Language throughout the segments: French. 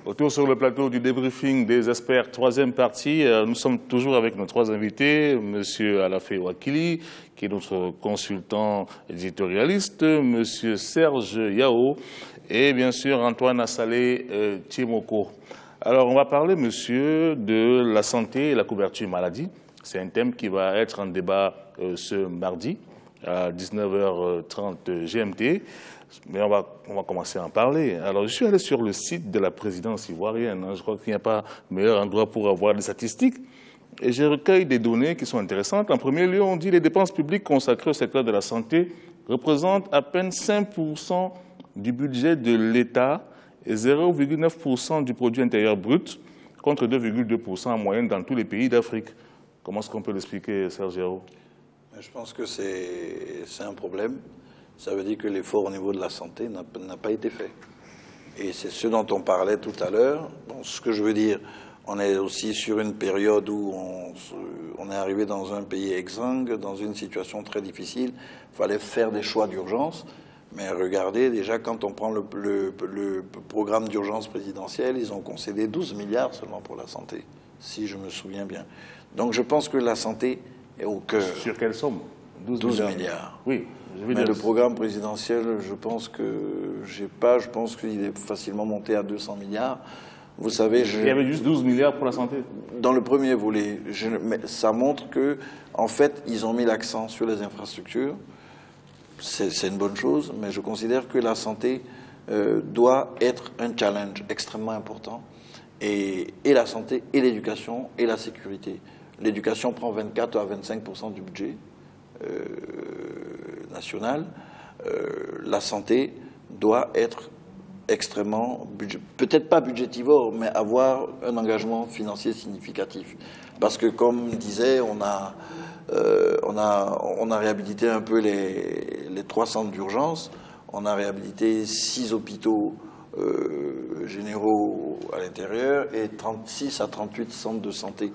Autour sur le plateau du débriefing des experts, troisième partie, nous sommes toujours avec nos trois invités, M. Alafé Ouakili, qui est notre consultant éditorialiste, M. Serge Yao et bien sûr Antoine Assalé Tchimoko. Alors on va parler, monsieur, de la santé et la couverture maladie. C'est un thème qui va être en débat ce mardi à 19h30 GMT. Mais on va commencer à en parler. Alors, je suis allé sur le site de la présidence ivoirienne. Je crois qu'il n'y a pas meilleur endroit pour avoir des statistiques. Et je recueille des données qui sont intéressantes. En premier lieu, on dit que les dépenses publiques consacrées au secteur de la santé représentent à peine 5% du budget de l'État et 0,9% du produit intérieur brut, contre 2,2% en moyenne dans tous les pays d'Afrique. Comment est-ce qu'on peut l'expliquer, Sergio? Je pense que c'est un problème. Ça veut dire que l'effort au niveau de la santé n'a pas été fait. Et c'est ce dont on parlait tout à l'heure. Bon, ce que je veux dire, on est aussi sur une période où on est arrivé dans un pays exsangue, dans une situation très difficile. Il fallait faire des choix d'urgence. Mais regardez, déjà, quand on prend le programme d'urgence présidentiel, ils ont concédé 12 milliards seulement pour la santé, si je me souviens bien. Donc je pense que la santé est au cœur. Sur quelle somme? 12 milliards. Oui. Mais le programme présidentiel, je pense qu'il est facilement monté à 200 milliards. Vous savez, il y avait juste 12 milliards pour la santé. Dans le premier volet, mais ça montre que, en fait, ils ont mis l'accent sur les infrastructures. C'est une bonne chose, mais je considère que la santé doit être un challenge extrêmement important. Et la santé, et l'éducation, et la sécurité. L'éducation prend 24 à 25% du budget national. La santé doit être extrêmement, peut-être pas budgétivore, mais avoir un engagement financier significatif. Parce que, comme disait, on a réhabilité un peu les 3 centres d'urgence, on a réhabilité 6 hôpitaux généraux à l'intérieur et 36 à 38 centres de santé.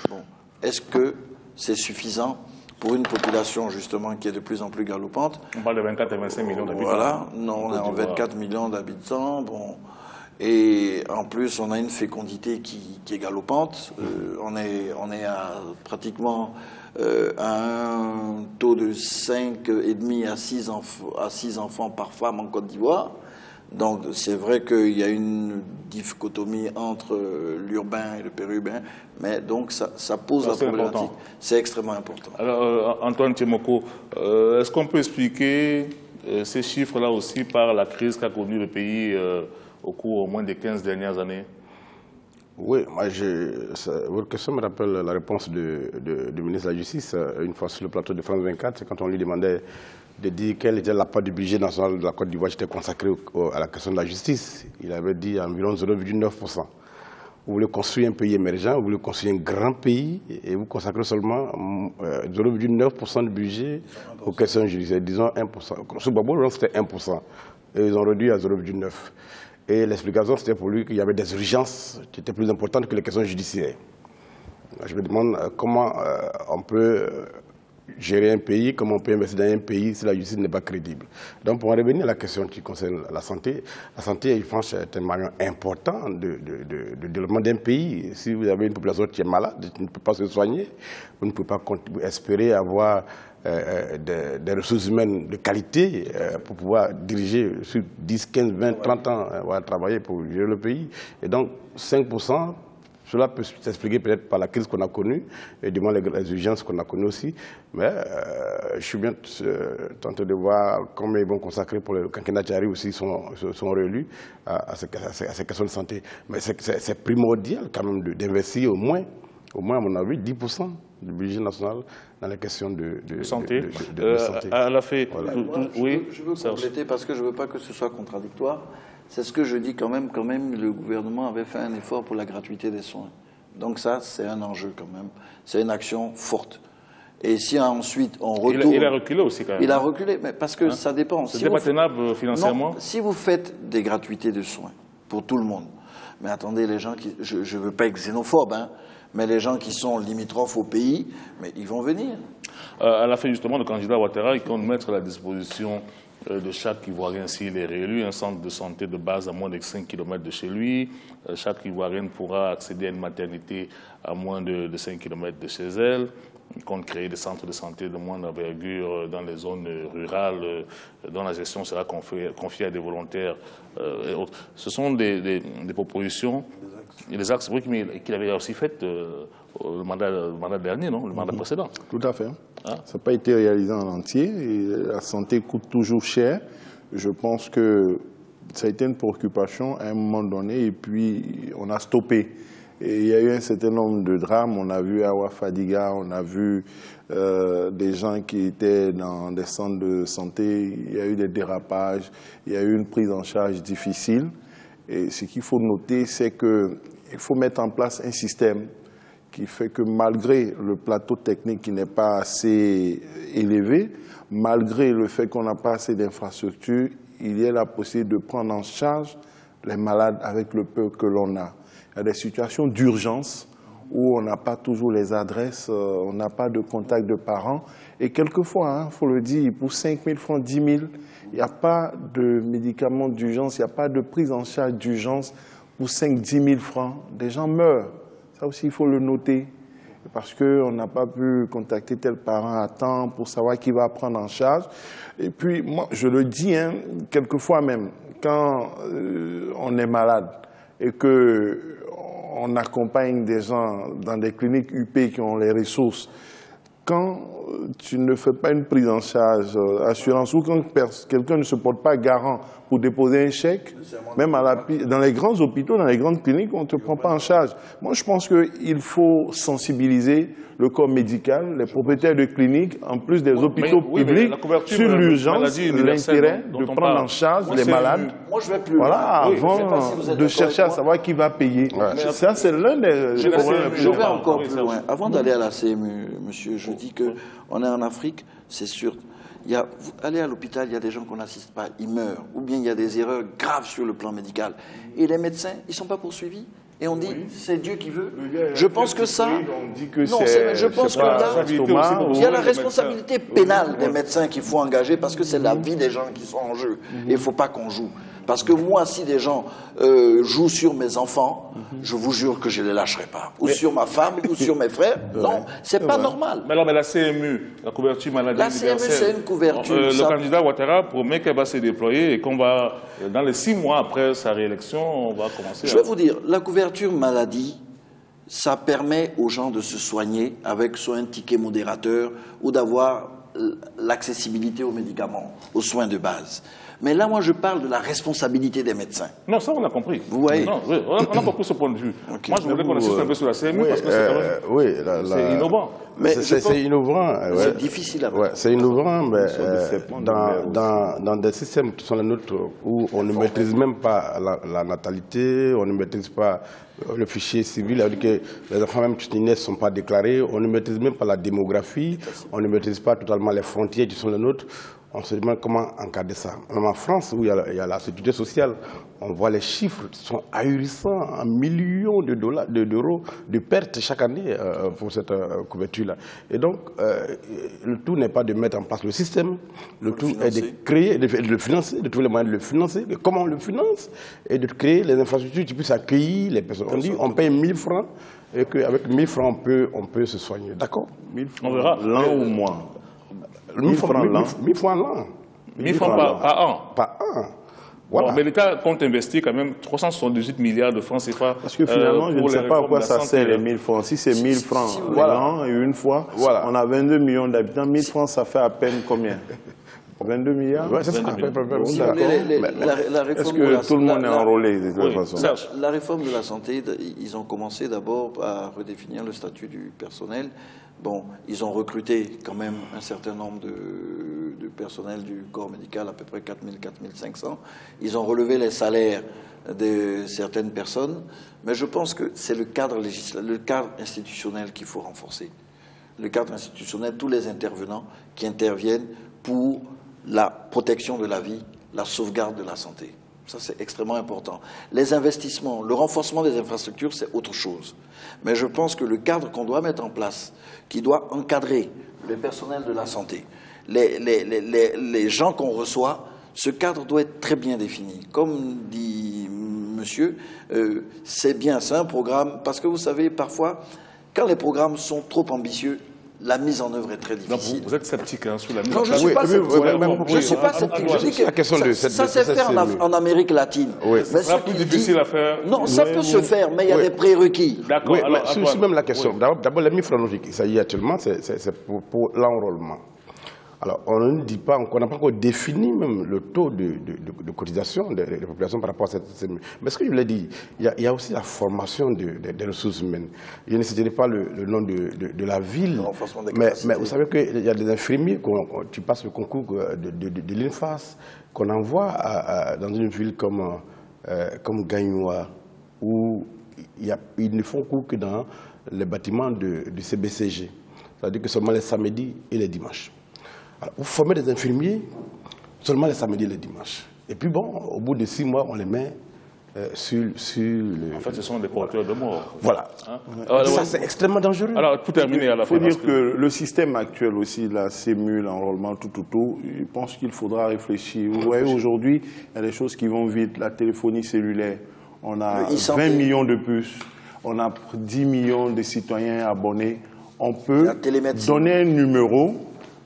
Bon. Est-ce que c'est suffisant pour une population, justement, qui est de plus en plus galopante? On parle de 24 à 25 millions d'habitants. Voilà, non, on est en 24 millions d'habitants, bon. Et en plus, on a une fécondité qui est galopante. On est à pratiquement à un taux de 5,5 à 6 enfants par femme en Côte d'Ivoire. Donc c'est vrai qu'il y a une dichotomie entre l'urbain et le périurbain, mais donc ça pose la problématique. C'est extrêmement important. Alors Antoine Tchimoko, est-ce qu'on peut expliquer ces chiffres-là aussi par la crise qu'a connue le pays au cours au moins des 15 dernières années? Oui, moi, votre question me rappelle la réponse du ministre de la Justice, une fois sur le plateau de France 24, quand on lui demandait de dire quelle était la part du budget national de la Côte d'Ivoire qui était consacrée à la question de la justice. Il avait dit environ 0,9%. Vous voulez construire un pays émergent, vous voulez construire un grand pays, et vous consacrez seulement 0,9% du budget aux questions judiciaires, disons 1%. Sous Gbagbo, c'était 1%, et ils ont réduit à 0,9%. Et l'explication, c'était pour lui qu'il y avait des urgences qui étaient plus importantes que les questions judiciaires. Je me demande comment on peut gérer un pays, comment on peut investir dans un pays si la justice n'est pas crédible. Donc, pour en revenir à la question qui concerne la santé, je pense, est un maillon important de développement d'un pays. Si vous avez une population qui est malade, qui ne peut pas se soigner, vous ne pouvez pas espérer avoir des ressources humaines de qualité pour pouvoir diriger sur 10, 15, 20, 30 ans, travailler pour gérer le pays. Et donc, 5%, cela peut s'expliquer peut-être par la crise qu'on a connue et du moins les urgences qu'on a connues aussi. Mais je suis bien tenté de voir combien ils vont consacrer pour le quinquennat qui arrive aussi, sont relus à ces questions de santé. Mais c'est primordial quand même d'investir au moins, à mon avis, 10% du budget national dans les questions de santé. Alafé, voilà. Je veux compléter parce que je ne veux pas que ce soit contradictoire. C'est ce que je dis quand même, le gouvernement avait fait un effort pour la gratuité des soins. Donc ça, c'est un enjeu quand même. C'est une action forte. Et si ensuite on retourne... Il a reculé aussi quand même. Il a reculé, mais parce que ça dépend. C'était pas tenable financièrement? Non, si vous faites des gratuités de soins pour tout le monde, mais attendez, les gens qui... Je ne veux pas être xénophobe, hein, mais les gens qui sont limitrophes au pays, mais ils vont venir. À la fin justement, le candidat Ouattara, il compte mettre à la disposition de chaque Ivoirien s'il est réélu, un centre de santé de base à moins de 5 km de chez lui. Chaque Ivoirienne pourra accéder à une maternité à moins de 5 km de chez elle. On compte créer des centres de santé de moindre envergure dans les zones rurales dont la gestion sera confiée à des volontaires et autres. Ce sont des propositions, des axes qu'il avait aussi fait le mandat dernier, non? Le mandat précédent. Tout à fait. Ah. Ça n'a pas été réalisé en entier et la santé coûte toujours cher. Je pense que ça a été une préoccupation à un moment donné et puis on a stoppé. Et il y a eu un certain nombre de drames. On a vu Awa Fadiga, on a vu des gens qui étaient dans des centres de santé. Il y a eu des dérapages, il y a eu une prise en charge difficile. Et ce qu'il faut noter, c'est qu'il faut mettre en place un système qui fait que malgré le plateau technique qui n'est pas assez élevé, malgré le fait qu'on n'a pas assez d'infrastructures, il y a la possibilité de prendre en charge les malades avec le peu que l'on a. Il y a des situations d'urgence où on n'a pas toujours les adresses, on n'a pas de contact de parents. Et quelquefois, il faut le dire, pour 5 000 francs, 10 000, il n'y a pas de médicaments d'urgence, il n'y a pas de prise en charge d'urgence pour 5 000, 10 000 francs. Des gens meurent. Ça aussi, il faut le noter. Parce qu'on n'a pas pu contacter tel parent à temps pour savoir qui va prendre en charge. Et puis, moi, je le dis, quelquefois même, quand on est malade et qu'on accompagne des gens dans des cliniques UP qui ont les ressources, quand tu ne fais pas une prise en charge, assurance, ou quand quelqu'un ne se porte pas garant pour déposer un chèque, même dans les grands hôpitaux, dans les grandes cliniques, on ne te prend pas en charge. Moi, je pense qu'il faut sensibiliser le corps médical, les propriétaires de cliniques, en plus des hôpitaux publics, sur l'urgence, l'intérêt de prendre en charge les malades. Moi, je vais plus voilà, avant de chercher à savoir qui va payer. Ça, c'est l'un des problèmes. Je vais encore plus loin. Avant d'aller à la CMU, monsieur, je dis qu'on est en Afrique, c'est sûr. Allez à l'hôpital, il y a des gens qu'on n'assiste pas, ils meurent. Ou bien il y a des erreurs graves sur le plan médical. Et les médecins, ils ne sont pas poursuivis. Et on dit, c'est Dieu qui veut. Je pense que ça... Non, je pense que là, il y a la responsabilité pénale des médecins qu'il faut engager parce que c'est la vie des gens qui sont en jeu. Et il ne faut pas qu'on joue. Parce que moi, si des gens jouent sur mes enfants, je vous jure que je ne les lâcherai pas. Ou sur ma femme, ou sur mes frères. Non, c'est pas normal. Mais alors, la CMU, la couverture maladie universelle... La CMU, c'est une couverture. Le candidat Ouattara promet qu'elle va se déployer et qu'on va, dans les 6 mois après sa réélection, on va commencer Je vais vous dire, la couverture maladie, ça permet aux gens de se soigner avec soit un ticket modérateur ou d'avoir l'accessibilité aux médicaments, aux soins de base. Mais là, moi, je parle de la responsabilité des médecins. Non, ça, on a compris. Vous voyez? Non, oui, on a compris ce point de vue. Okay. Moi, je voulais qu'on insiste un peu sur la CMU parce que c'est innovant. C'est innovant. C'est difficile à voir. C'est innovant, mais dans des systèmes qui sont les nôtres où on ne maîtrise même pas la natalité, on ne maîtrise pas le fichier civil, c'est-à-dire que les enfants même qui naissent ne sont pas déclarés, on ne maîtrise même pas la démographie, on ne maîtrise pas totalement les frontières qui sont les nôtres. On se demande comment encadrer ça. Même en France, où il y a la sécurité sociale, on voit les chiffres qui sont ahurissants, en millions d'euros de pertes chaque année pour cette couverture-là. Et donc, le tout n'est pas de mettre en place le système, le tout est de créer, de le financer, de trouver les moyens de le financer, de comment on le finance, et de créer les infrastructures qui puissent accueillir les personnes. On dit on paye 1 000 francs, et qu'avec 1 000 francs, on peut se soigner. D'accord? 1 000 francs, l'an ou mois? 1 000 francs l'an. 1 000 francs l'an. 1 000 francs par an. Par an. Voilà. Bon, mais l'État compte investir quand même 378 milliards de francs CFA. Parce que finalement, je ne sais pas à quoi ça sert les 1 000 francs. Si c'est 1 000 francs l'an et une fois, on a 22 millions d'habitants. 1 000 francs, ça fait à peine combien? 22 milliards? Ouais, c'est ça. Est-ce que tout le monde est enrôlé de toute façon? La réforme de la santé, ils ont commencé d'abord à redéfinir le statut du personnel. Bon, ils ont recruté quand même un certain nombre de personnel du corps médical, à peu près 4 000, 4 500. Ils ont relevé les salaires de certaines personnes, mais je pense que c'est le cadre institutionnel qu'il faut renforcer. Le cadre institutionnel, tous les intervenants qui interviennent pour la protection de la vie, la sauvegarde de la santé. Ça, c'est extrêmement important. Les investissements, le renforcement des infrastructures, c'est autre chose. Mais je pense que le cadre qu'on doit mettre en place, qui doit encadrer le personnel de la santé, les gens qu'on reçoit, Ce cadre doit être très bien défini. Comme dit monsieur, c'est bien, c'est un programme, parce que vous savez, parfois, quand les programmes sont trop ambitieux, la mise en œuvre est très difficile. Vous êtes sceptique sur la mise en œuvre. Non, je ne suis pas sceptique. Je ne suis pas sceptique. Je dis que ça s'est fait en Amérique latine. Oui. C'est plus difficile à faire. Non, ça peut se faire, mais il y a des prérequis. D'accord. Oui, c'est même la question. D'abord, la chronologique. Il s'agit actuellement, c'est pour l'enrôlement. Alors, on ne dit pas, on n'a pas encore défini même le taux de cotisation des populations par rapport à cette. Mais ce que je l'ai dit, il y a aussi la formation des ressources humaines. Je ne citerai pas le nom de la ville, mais vous savez qu'il y a des infirmiers, tu passes le concours de l'INFAS, qu'on envoie dans une ville comme Gagnoua, où ils ne font cours que dans les bâtiments du CBCG. C'est-à-dire que seulement les samedis et les dimanches. Alors, vous formez des infirmiers seulement les samedis et les dimanches. Et puis bon, au bout de 6 mois, on les met sur le... En fait, ce sont des porteurs de mort. Voilà. Hein? Alors, ça, c'est extrêmement dangereux. Alors, pour terminer à la fin... Il faut dire que le système actuel aussi, la CEMU, l'enrôlement, tout, je pense qu'il faudra réfléchir. Vous voyez, aujourd'hui, il y a des choses qui vont vite. La téléphonie cellulaire, on a 20 millions de puces, on a 10 millions de citoyens abonnés. On peut donner un numéro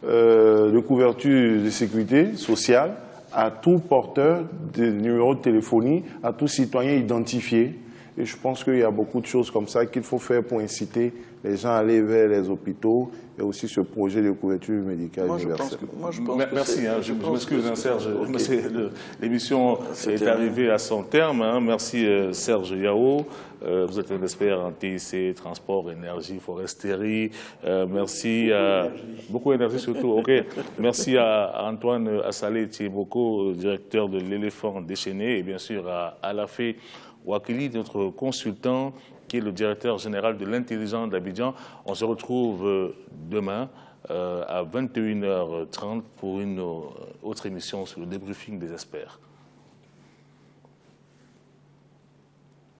de couverture de sécurité sociale à tout porteur de numéro de téléphonie, à tout citoyen identifié. Et je pense qu'il y a beaucoup de choses comme ça qu'il faut faire pour inciter les gens à aller vers les hôpitaux et aussi ce projet de couverture médicale universelle. Merci, je m'excuse Serge, l'émission est arrivée à son terme. Merci Serge Yao, vous êtes un expert en TIC, transport, énergie, foresterie. Merci à beaucoup d'énergie surtout. Ok. Merci à Antoine Assalé Thieboko, directeur de l'éléphant déchaîné, et bien sûr à Alafé Ouakili, notre consultant, qui est le directeur général de l'intelligence d'Abidjan. On se retrouve demain à 21h30 pour une autre émission sur le débriefing des experts.